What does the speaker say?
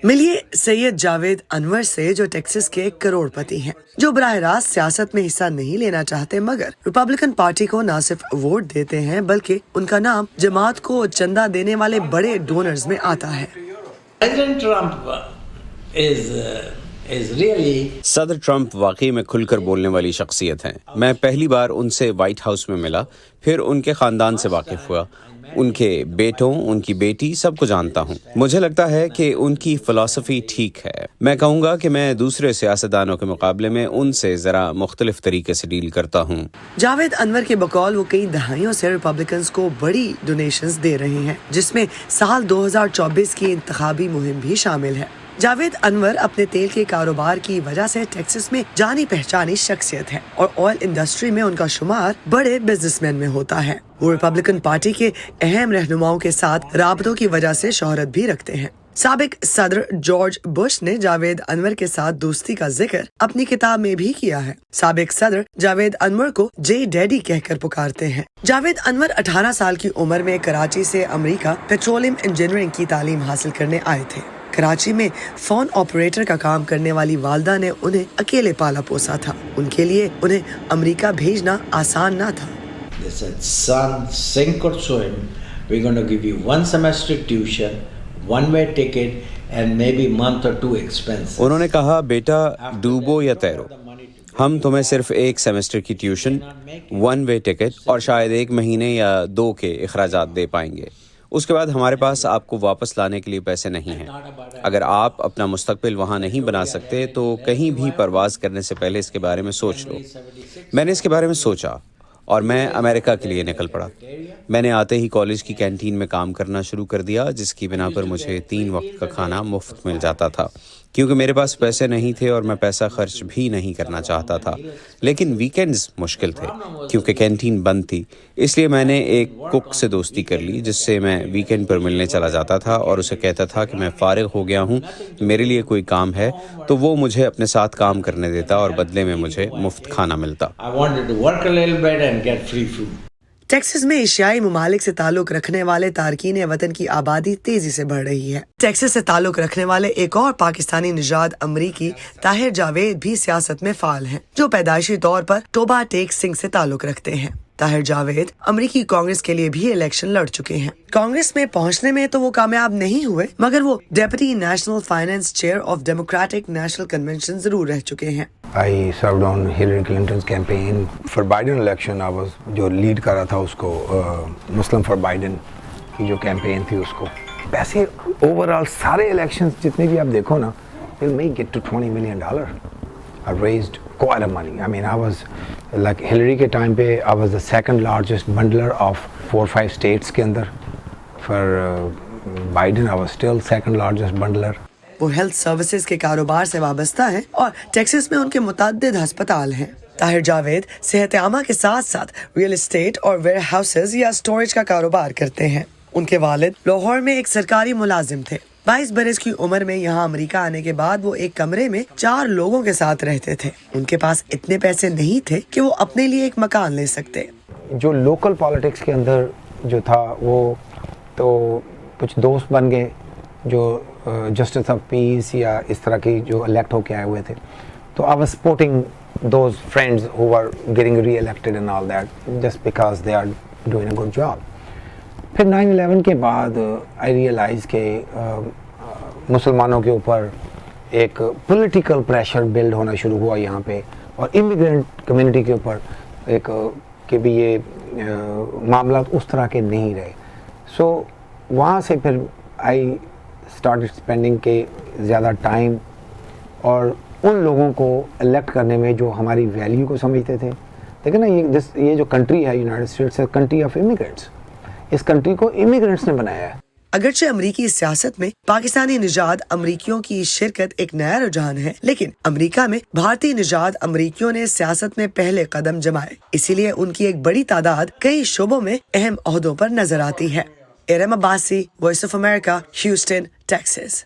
ملیے سید جاوید انور سے جو ٹیکساس کے کروڑپتی ہیں، جو براہ راست سیاست میں حصہ نہیں لینا چاہتے مگر ریپبلکن پارٹی کو نہ صرف ووٹ دیتے ہیں بلکہ ان کا نام جماعت کو چندہ دینے والے بڑے ڈونرز میں آتا ہے۔ صدر ٹرمپ واقعی میں کھل کر بولنے والی شخصیت ہیں۔ میں پہلی بار ان سے وائٹ ہاؤس میں ملا، پھر ان کے خاندان سے واقف ہوا، ان کے بیٹوں، ان کی بیٹی، سب کو جانتا ہوں۔ مجھے لگتا ہے کہ ان کی فلسفی ٹھیک ہے۔ میں کہوں گا کہ میں دوسرے سیاستدانوں کے مقابلے میں ان سے ذرا مختلف طریقے سے ڈیل کرتا ہوں۔ جاوید انور کے بقول وہ کئی دہائیوں سے ریپبلکنز کو بڑی ڈونیشنز دے رہے ہیں، جس میں سال 2024 کی انتخابی مہم بھی شامل ہے۔ جاوید انور اپنے تیل کے کاروبار کی وجہ سے ٹیکساس میں جانی پہچانی شخصیت ہے اور آئل انڈسٹری میں ان کا شمار بڑے بزنس مین میں ہوتا ہے۔ وہ ریپبلکن پارٹی کے اہم رہنماؤں کے ساتھ رابطوں کی وجہ سے شہرت بھی رکھتے ہیں۔ سابق صدر جارج بش نے جاوید انور کے ساتھ دوستی کا ذکر اپنی کتاب میں بھی کیا ہے۔ سابق صدر جاوید انور کو جے ڈیڈی کہہ کر پکارتے ہیں۔ جاوید انور 18 سال کی عمر میں کراچی سے امریکہ پیٹرولیم انجینئرنگ کی تعلیم حاصل کرنے آئے تھے۔ کراچی میں فون آپریٹر کا کام کرنے والی والدہ نے انہیں اکیلے پالا پوسا تھا۔ ان کے لیے انہیں امریکہ بھیجنا آسان نہ تھا۔ They said, son, sink or swim, we're going to give you 1 semester tuition, 1-way ticket, and maybe month or 2 expenses. انہوں نے کہا، بیٹا ڈوبو یا تیرو، ہم تمہیں صرف 1 سیمسٹر کی ٹیوشن، 1 وے ٹکٹ اور شاید 1 مہینے یا 2 کے اخراجات دے پائیں گے۔ اس کے بعد ہمارے پاس آپ کو واپس لانے کے لیے پیسے نہیں ہیں۔ اگر آپ اپنا مستقبل وہاں نہیں بنا سکتے تو کہیں بھی پرواز کرنے سے پہلے اس کے بارے میں سوچ لو۔ میں نے اس کے بارے میں سوچا اور میں امریکہ کے لیے نکل پڑا۔ میں نے آتے ہی کالج کی کینٹین میں کام کرنا شروع کر دیا، جس کی بنا پر مجھے 3 وقت کا کھانا مفت مل جاتا تھا، کیونکہ میرے پاس پیسے نہیں تھے اور میں پیسہ خرچ بھی نہیں کرنا چاہتا تھا۔ لیکن ویکینڈز مشکل تھے کیونکہ کینٹین بند تھی، اس لیے میں نے ایک کک سے دوستی کر لی جس سے میں ویکینڈ پر ملنے چلا جاتا تھا اور اسے کہتا تھا کہ میں فارغ ہو گیا ہوں، میرے لیے کوئی کام ہے، تو وہ مجھے اپنے ساتھ کام کرنے دیتا اور بدلے میں مجھے مفت کھانا ملتا۔ ٹیکساس میں ایشیائی ممالک سے تعلق رکھنے والے تارکین وطن کی آبادی تیزی سے بڑھ رہی ہے۔ ٹیکساس سے تعلق رکھنے والے ایک اور پاکستانی نژاد امریکی طاہر جاوید بھی سیاست میں فعال ہیں، جو پیدائشی طور پر ٹوبا ٹیک سنگھ سے تعلق رکھتے ہیں۔ طاہر جاوید امریکی کانگریس کے لیے بھی الیکشن لڑ چکے ہیں۔ کانگریس میں پہنچنے میں تو وہ کامیاب نہیں ہوئے مگر وہ deputy national finance chair of democratic national convention ضرور رہ چکے ہیں۔ I served on Hillary Clinton's campaign for Biden election. I was جو لیڈ کر رہا تھا اس کو مسلم فار بائیڈن کی جو کیمپین تھی اس کو۔ ویسے اوورآل سارے الیکشنز جتنے بھی آپ دیکھو نا، they may get to $20 million. I raised quite a money. I mean, I was like Hillary کے ٹائم پہ I was the second largest bundler of 4-5 states کے اندر۔ For Biden I was still second largest bundler. وہ health services کے کاروبار سے وابستہ ہیں اور ٹیکساس میں ان کے متعدد ہسپتال ہیں۔ طاہر جاوید صحت عامہ کے ساتھ ساتھ ریئل اسٹیٹ اور ویئر ہاؤسز یا اسٹوریج کا کاروبار کرتے ہیں۔ ان کے والد لاہور میں ایک سرکاری ملازم تھے۔ 22 برس کی عمر میں یہاں امریکہ آنے کے بعد وہ ایک کمرے میں 4 لوگوں کے ساتھ رہتے تھے۔ ان کے پاس اتنے پیسے نہیں تھے کہ وہ اپنے لیے ایک مکان لے سکتے۔ جو لوکل پالیٹکس کے اندر جو تھا وہ تو کچھ دوست بن گئے جو جسٹس آف پیس یا اس طرح کی جو الیکٹ ہو کے آئے ہوئے تھے، تو I was supporting those friends who are getting reelected and all that just because they are doing a good job. پھر 9/11 کے بعد آئی ریئلائز کہ مسلمانوں کے اوپر ایک پولیٹیکل پریشر بلڈ ہونا شروع ہوا یہاں پہ، اور امیگرینٹ کمیونٹی کے اوپر ایک کہ بھی یہ معاملات اس طرح کے نہیں رہے۔ سو وہاں سے پھر آئی اسٹارٹڈ اسپینڈنگ کے زیادہ ٹائم اور ان لوگوں کو الیکٹ کرنے میں جو ہماری ویلیو کو سمجھتے تھے۔ دیکھیں نا، یہ جو کنٹری ہے یونائٹڈ اسٹیٹس ہے، کنٹری آف امیگرینٹس۔ اس کنٹری کو امیگرینٹس نے بنایا ہے۔ اگرچہ امریکی سیاست میں پاکستانی نژاد امریکیوں کی شرکت ایک نیا رجحان ہے، لیکن امریکہ میں بھارتی نژاد امریکیوں نے سیاست میں پہلے قدم جمائے، اسی لیے ان کی ایک بڑی تعداد کئی شعبوں میں اہم عہدوں پر نظر آتی ہے۔ Iram Abbasi, voice of America, Houston, Texas.